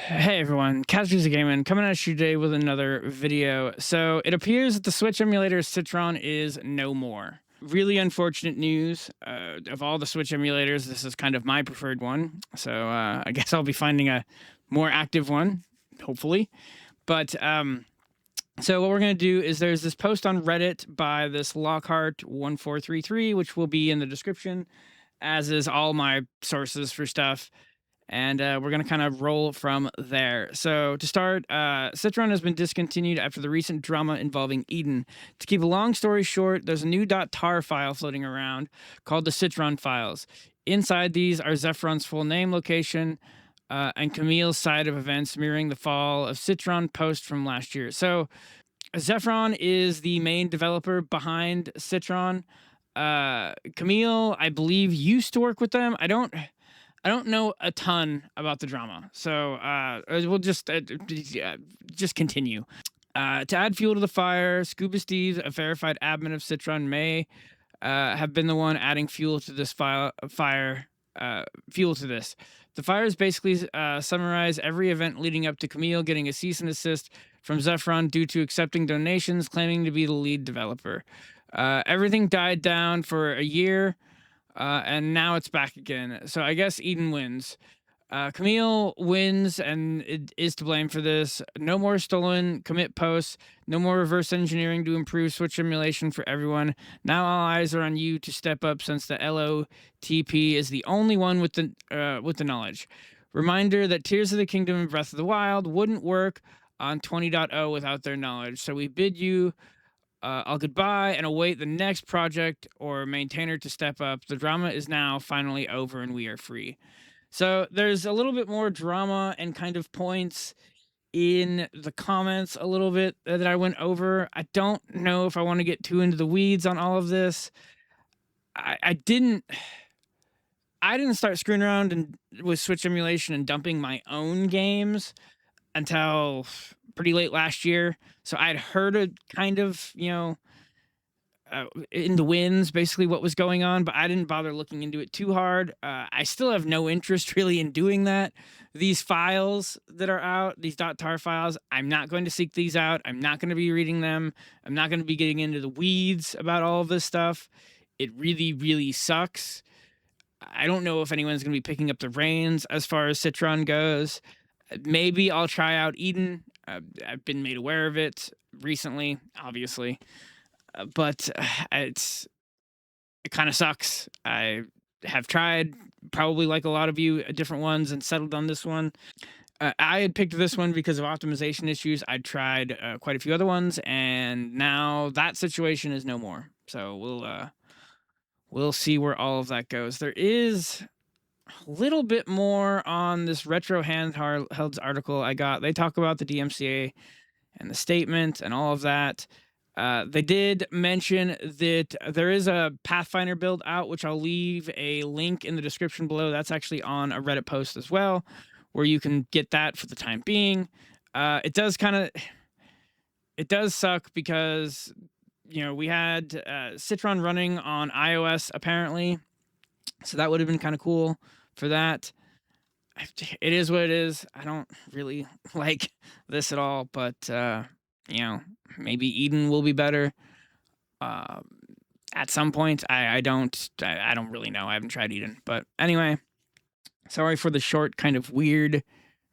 Hey everyone, Casualties Gaming coming at you today with another video. So it appears that the Switch emulator Citron is no more. Really unfortunate news. Of all the Switch emulators, this is kind of my preferred one. So I guess I'll be finding a more active one, hopefully. But so what we're going to do is there's this post on Reddit by this Lockhart1433, which will be in the description, as is all my sources for stuff. And we're going to kind of roll from there. So to start, Citron has been discontinued after the recent drama involving Eden. To keep a long story short, there's a new .tar file floating around called the Citron files. Inside these are Zephron's full name, location, and Camille's side of events mirroring the fall of Citron post from last year. So Zephron is the main developer behind Citron. Camille, I believe, used to work with them. I don't know a ton about the drama, so we'll just continue. To add fuel to the fire, Scuba Steve, a verified admin of Citron, may have been the one adding fuel to this fuel to this. The fires basically summarize every event leading up to Camille getting a cease and desist from Zephron due to accepting donations, claiming to be the lead developer. Everything died down for a year. And now it's back again. So I guess Eden wins. Camille wins and is to blame for this. No more stolen commit posts. No more reverse engineering to improve Switch emulation for everyone. Now all eyes are on you to step up, since the LOTP is the only one with the knowledge. Reminder that Tears of the Kingdom and Breath of the Wild wouldn't work on 20.0 without their knowledge. So we bid you all goodbye and await the next project or maintainer to step up. The drama is now finally over and we are free. So there's a little bit more drama and kind of points in the comments a little bit that I went over. I don't know if I want to get too into the weeds on all of this. I didn't start screwing around with Switch emulation and dumping my own games until pretty late last year. So I'd heard a kind of, in the winds, basically what was going on, but I didn't bother looking into it too hard. I still have no interest really in doing that. These files that are out, these .tar files, I'm not going to seek these out. I'm not going to be reading them. I'm not going to be getting into the weeds about all of this stuff. It really, really sucks. I don't know if anyone's going to be picking up the reins as far as Citron goes. Maybe I'll try out Eden. I've been made aware of it recently, obviously, but it kind of sucks. I have tried, probably like a lot of you, different ones and settled on this one. I had picked this one because of optimization issues. I'd tried quite a few other ones, and now that situation is no more. So we'll see where all of that goes. There is a little bit more on this Retro Handhelds article I got. They talk about the DMCA and the statement and all of that. They did mention that there is a Pathfinder build out, which I'll leave a link in the description below. That's actually on a Reddit post as well, where you can get that for the time being. It does suck because, we had Citron running on iOS apparently. So that would have been kind of cool for that. It is what it is. I don't really like this at all, but, maybe Eden will be better at some point. I don't really know. I haven't tried Eden. But anyway, sorry for the short, kind of weird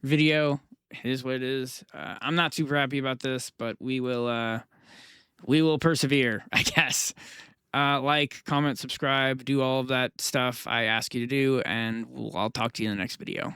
video. It is what it is. I'm not super happy about this, but we will persevere, I guess. Like, comment, subscribe, do all of that stuff I ask you to do, and I'll talk to you in the next video.